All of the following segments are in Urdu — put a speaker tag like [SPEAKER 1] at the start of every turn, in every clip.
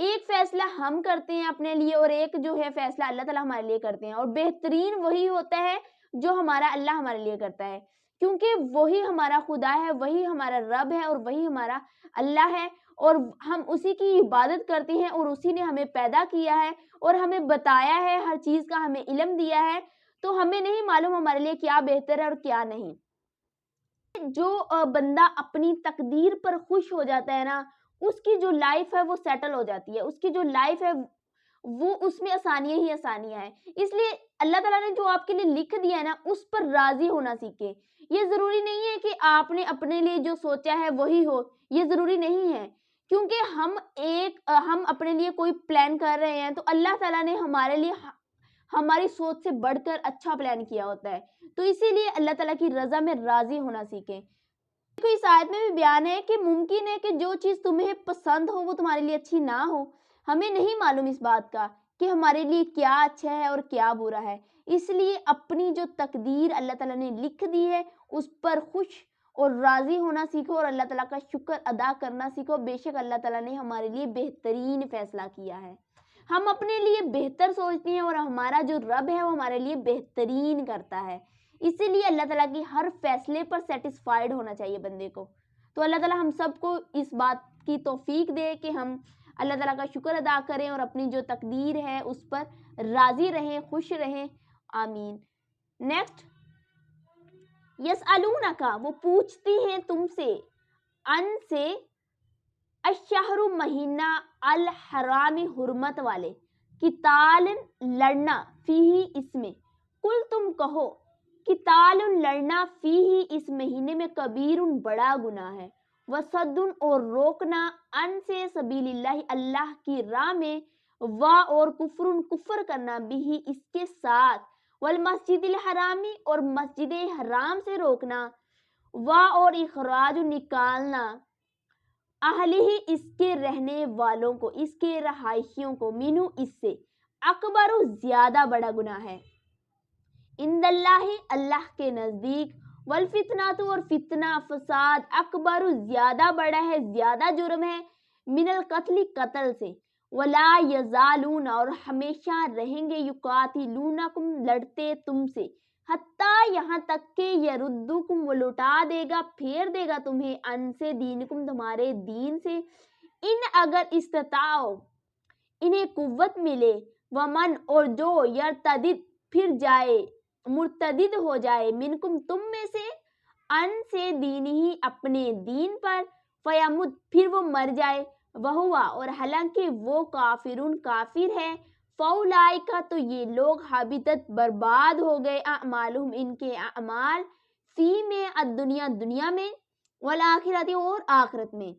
[SPEAKER 1] ایک فیصلہ ہم کرتے ہیں اپنے لیے اور ایک جو ہے فیصلہ اللہ تعالیٰ ہمارے لیے کرتے ہیں، اور بہترین وہی ہوتا ہے جو ہمارا اللہ ہمارے لیے کرتا ہے، کیونکہ وہی ہمارا خدا ہے، وہی ہمارا رب ہے اور وہی ہمارا اللہ ہے، اور ہم اسی کی عبادت کرتے ہیں، اور اسی نے ہمیں پیدا کیا ہے اور ہمیں بتایا ہے، ہر چیز کا ہمیں علم دیا ہے، تو ہمیں نہیں معلوم ہمارے لیے کیا بہتر ہے اور کیا نہیں۔ جو بندہ اپنی تقدیر پر خوش ہو جاتا ہے نا، اس کی جو لائف ہے وہ سیٹل ہو جاتی ہے، اس کی جو لائف ہے وہ اس میں آسانیاں ہی آسانیاں ہیں۔ اس لیے اللہ تعالیٰ نے جو آپ کے لیے لکھ دیا ہے نا، اس پر راضی ہونا سیکھیں۔ یہ ضروری نہیں ہے کہ آپ نے اپنے لیے جو سوچا ہے وہی ہو، یہ ضروری نہیں ہے، کیونکہ ہم اپنے لیے کوئی پلان کر رہے ہیں تو اللہ تعالیٰ نے ہمارے لیے ہماری سوچ سے بڑھ کر اچھا پلان کیا ہوتا ہے، تو اسی لیے اللہ تعالیٰ کی رضا میں راضی ہونا سیکھیں۔ دیکھو اس آیت میں بھی بیان ہے کہ ممکن ہے کہ جو چیز تمہیں پسند ہو وہ تمہارے لیے اچھی نہ ہو، ہمیں نہیں معلوم اس بات کا کہ ہمارے لیے کیا اچھا ہے اور کیا برا ہے، اس لیے اپنی جو تقدیر اللہ تعالیٰ نے لکھ دی ہے اس پر خوش اور راضی ہونا سیکھو اور اللہ تعالیٰ کا شکر ادا کرنا سیکھو۔ بے شک اللہ تعالیٰ نے ہمارے لیے بہترین فیصلہ کیا ہے، ہم اپنے لیے بہتر سوچتے ہیں اور ہمارا جو رب ہے وہ ہمارے لیے بہترین کرتا ہے، اسی لیے اللہ تعالیٰ کی ہر فیصلے پر سیٹسفائیڈ ہونا چاہیے بندے کو۔ تو اللہ تعالیٰ ہم سب کو اس بات کی توفیق دے کہ ہم اللہ تعالیٰ کا شکر ادا کریں اور اپنی جو تقدیر ہے اس پر راضی رہیں، خوش رہیں، آمین۔ نیکسٹ، یسألونکا، وہ پوچھتی ہیں تم سے، ان سے، الشہر مہینہ، الحرام حرمت والے، قتال لڑنا، فیہ اس میں، کل تم کہو، قتال لڑنا فیہ اس مہینے میں کبیر بڑا گناہ ہے، وصد اور روکنا، ان سے سبیل اللہ اللہ کی راہ میں، اور کفر کرنا بھی اس کے ساتھ، والمسجد الحرامی اور مسجد حرام سے روکنا، اور اخراج نکالنا، اہلہ اس کے رہنے والوں کو، اس کے رہائشیوں کو، منہ اس سے، اکبر زیادہ بڑا گناہ ہے، عند اللہ اللہ کے نزدیک، والفتنۃ اور فتنہ فساد، اکبر زیادہ بڑا ہے، زیادہ جرم ہے، من القتل قتل سے، ولا یزالون اور ہمیشہ رہیں گے، یقاتلونکم لڑتے تم سے، حتیٰ یہاں تک کہ یردوکم وہ لوٹا دے گا، پھیر دے گا تمہیں، ان سے دینکم تمہارے دین سے، ان اگر استطاعوا انہیں قوت ملے، ومن اور جو یرتدد پھر جائے، مرتدد ہو جائے، منکم تم میں سے، ان سے دینہی اپنے دین پر، فیمت پھر وہ مر جائے، وہوا اور حالانکہ وہ کافرون کافر ہے، فاولئک تو یہ لوگ حبطت برباد ہو گئے، اعمالہم ان کے اعمال، فی میں الدنیا دنیا میں، والآخرت اور آخرت میں،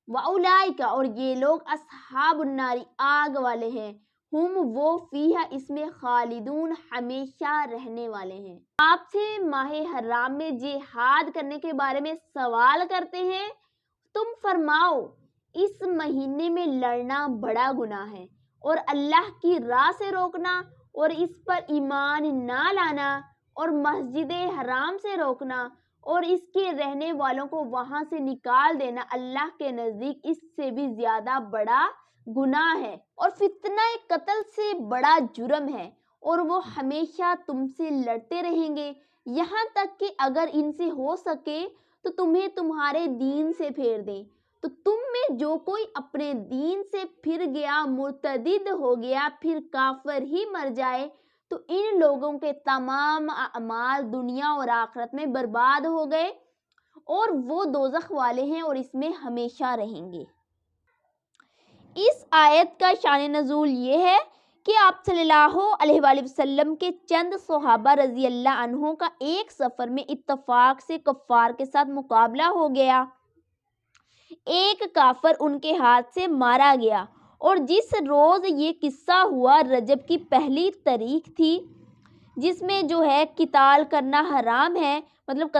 [SPEAKER 1] واولئک اور یہ لوگ اصحاب النار آگ والے ہیں، ہم وہ فیہا اس میں خالدون ہمیشہ رہنے والے ہیں۔ آپ سے ماہ حرام میں جہاد کرنے کے بارے میں سوال کرتے ہیں، تم فرماؤ اس مہینے میں لڑنا بڑا گناہ ہے، اور اللہ کی راہ سے روکنا اور اس پر ایمان نہ لانا اور مسجد حرام سے روکنا اور اس کے رہنے والوں کو وہاں سے نکال دینا اللہ کے نزدیک اس سے بھی زیادہ بڑا گناہ ہے، اور فتنہ قتل سے بڑا جرم ہے، اور وہ ہمیشہ تم سے لڑتے رہیں گے یہاں تک کہ اگر ان سے ہو سکے تو تمہیں تمہارے دین سے پھیر دیں، تو تم میں جو کوئی اپنے دین سے پھر گیا، مرتدد ہو گیا، پھر کافر ہی مر جائے، تو ان لوگوں کے تمام اعمال دنیا اور آخرت میں برباد ہو گئے اور وہ دوزخ والے ہیں اور اس میں ہمیشہ رہیں گے۔ اس آیت کا شان نزول یہ ہے کہ آپ صلی اللہ علیہ وآلہ وسلم کے چند صحابہ رضی اللہ عنہ کا ایک سفر میں اتفاق سے کفار کے ساتھ مقابلہ ہو گیا، ایک کافر ان کے ہاتھ سے مارا گیا، اور جس روز یہ قصہ ہوا رجب کی پہلی تاریخ تھی، جس میں جو ہے قتال کرنا حرام ہے، مطلب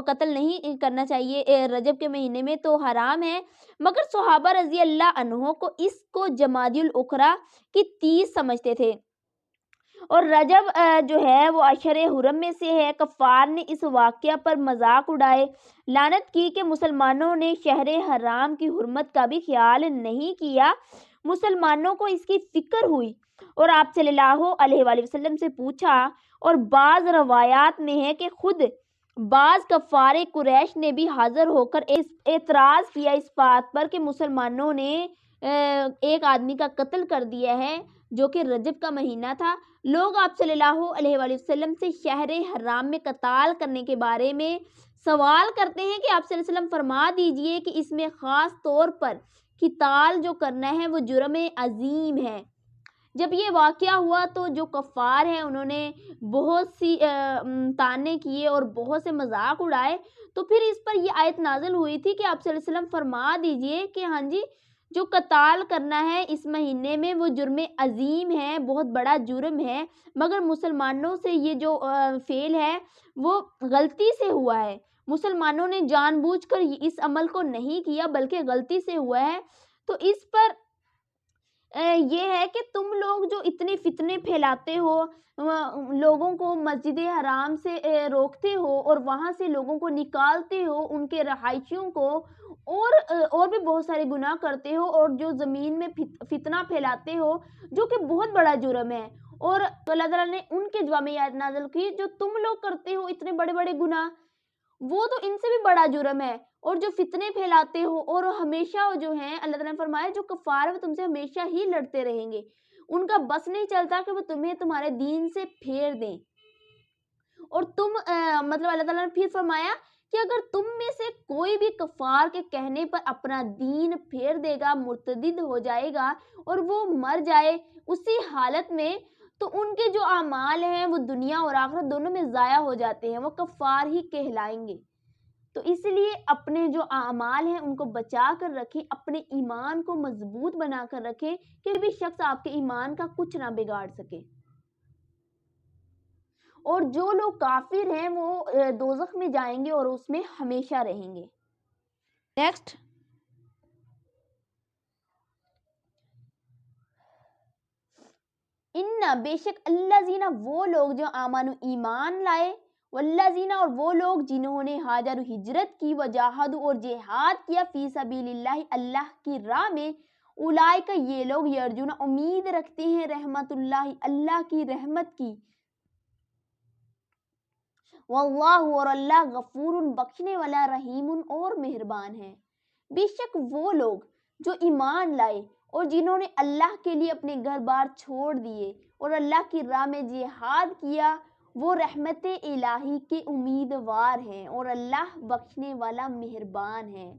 [SPEAKER 1] قتل نہیں کرنا چاہیے رجب کے مہینے میں، تو حرام ہے، مگر صحابہ رضی اللہ عنہ کو اس کو جمادی الاخری کی 30 سمجھتے تھے، اور رجب جو ہے وہ اشہر حرم میں سے ہے۔ کفار نے اس واقعہ پر مذاق اڑائے، لعنت کی کہ مسلمانوں نے شہر حرام کی حرمت کا بھی خیال نہیں کیا۔ مسلمانوں کو اس کی فکر ہوئی اور آپ صلی اللہ علیہ وآلہ وسلم سے پوچھا، اور بعض روایات میں ہے کہ خود بعض کفار قریش نے بھی حاضر ہو کر اعتراض کیا اس بات پر کہ مسلمانوں نے ایک آدمی کا قتل کر دیا ہے جو کہ رجب کا مہینہ تھا۔ لوگ آپ صلی اللہ علیہ وآلہ وسلم سے شہر حرام میں قتال کرنے کے بارے میں سوال کرتے ہیں کہ آپ صلی اللہ علیہ وسلم فرما دیجئے کہ اس میں خاص طور پر قتال جو کرنا ہے وہ جرم عظیم ہے۔ جب یہ واقعہ ہوا تو جو کفار ہیں انہوں نے بہت سی طعنے کیے اور بہت سے مذاق اڑائے، تو پھر اس پر یہ آیت نازل ہوئی تھی کہ آپ صلی اللہ علیہ وسلم فرما دیجئے کہ ہاں جی جو قتال کرنا ہے اس مہینے میں وہ جرم عظیم ہے، بہت بڑا جرم ہے، مگر مسلمانوں سے یہ جو فعل ہے وہ غلطی سے ہوا ہے۔ مسلمانوں نے جان بوجھ کر اس عمل کو نہیں کیا بلکہ غلطی سے ہوا ہے۔ تو اس پر یہ ہے کہ تم لوگ جو اتنے فتنے پھیلاتے ہو، لوگوں کو مسجد حرام سے روکتے ہو اور وہاں سے لوگوں کو نکالتے ہو، ان کے رہائشیوں کو، اور بھی بہت سارے گناہ کرتے ہو، اور جو زمین میں فتنہ پھیلاتے ہو جو کہ بہت بڑا جرم ہے۔ اور اللہ تعالیٰ نے ان کے جواب میں آیت نازل کی، جو تم لوگ کرتے ہو اتنے بڑے بڑے گناہ، وہ تو ان سے بھی بڑا جرم ہے، اور جو فتنے پھیلاتے ہو اور ہمیشہ جو ہیں، اللہ تعالیٰ نے فرمایا جو کفار وہ تم سے ہمیشہ ہی لڑتے رہیں گے، ان کا بس نہیں چلتا کہ وہ تمہیں تمہارے دین سے پھیر دیں۔ اور تم مطلب اللہ تعالیٰ نے پھر فرمایا کہ اگر تم میں سے کوئی بھی کفار کے کہنے پر اپنا دین پھیر دے گا، مرتد ہو جائے گا اور وہ مر جائے اسی حالت میں، تو ان کے جو اعمال ہیں وہ دنیا اور آخرت دونوں میں ضائع ہو جاتے ہیں، وہ کفار ہی کہلائیں گے۔ تو اس لیے اپنے جو اعمال ہیں ان کو بچا کر رکھیں، اپنے ایمان کو مضبوط بنا کر رکھیں کہ بھی شخص آپ کے ایمان کا کچھ نہ بگاڑ سکے۔ اور جو لوگ کافر ہیں وہ دوزخ میں جائیں گے اور اس میں ہمیشہ رہیں گے۔ نیکسٹ، بے شک الذین وہ لوگ جو آمنو ایمان لائے، والذین اور وہ لوگ جنہوں نے ہاجر ہجرت کی، وجاہدوا اور جہاد کیا، فی سبیل اللہ اللہ کی راہ میں، اولئک یہ لوگ یرجون امید رکھتے ہیں رحمت اللہ اللہ کی رحمت کی، واللہ اور اللہ غفور بخشنے والا، رحیم اور مہربان ہے۔ بے شک وہ لوگ جو ایمان لائے اور جنہوں نے اللہ کے لیے اپنے گھر بار چھوڑ دیے اور اللہ کی راہ میں جہاد کیا، وہ رحمت الہی کے امیدوار ہیں اور اللہ بخشنے والا مہربان ہے۔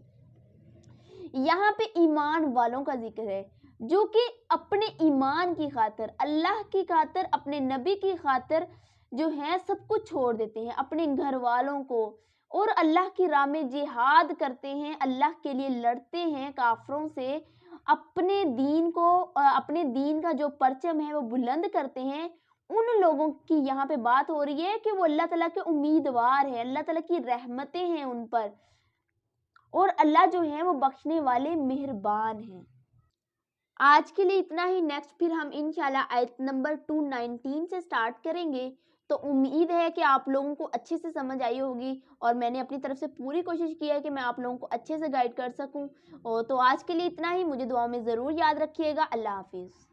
[SPEAKER 1] یہاں پہ ایمان والوں کا ذکر ہے جو کہ اپنے ایمان کی خاطر، اللہ کی خاطر، اپنے نبی کی خاطر جو ہیں سب کچھ چھوڑ دیتے ہیں، اپنے گھر والوں کو، اور اللہ کی راہ میں جہاد کرتے ہیں، اللہ کے لیے لڑتے ہیں کافروں سے، اپنے دین کو، اپنے دین کا جو پرچم ہے وہ بلند کرتے ہیں۔ ان لوگوں کی یہاں پہ بات ہو رہی ہے کہ وہ اللہ تعالیٰ کے امیدوار ہیں، اللہ تعالیٰ کی رحمتیں ہیں ان پر، اور اللہ جو ہیں وہ بخشنے والے مہربان ہیں۔ آج کے لیے اتنا ہی، نیکسٹ پھر ہم انشاءاللہ آیت نمبر 219 سے سٹارٹ کریں گے۔ تو امید ہے کہ آپ لوگوں کو اچھے سے سمجھ آئی ہوگی، اور میں نے اپنی طرف سے پوری کوشش کی ہے کہ میں آپ لوگوں کو اچھے سے گائیڈ کر سکوں۔ تو آج کے لیے اتنا ہی، مجھے دعاؤں میں ضرور یاد رکھیے گا۔ اللہ حافظ۔